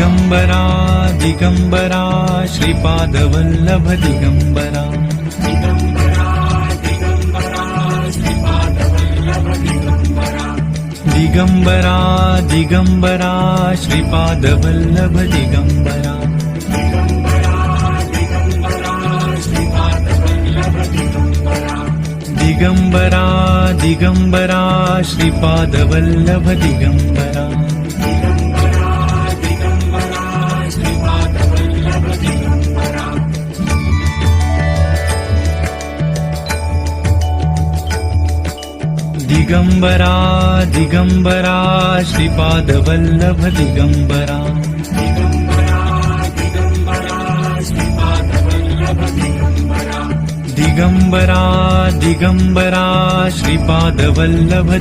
Digambara Digambara Shripadvallabh Digambara Digambara Digambara Shripadvallabh Digambara Digambara Digambara Shripadvallabh Digambara Digambara Digambara Shripadvallabh Digambara Digambara Digambara Shripadvallabh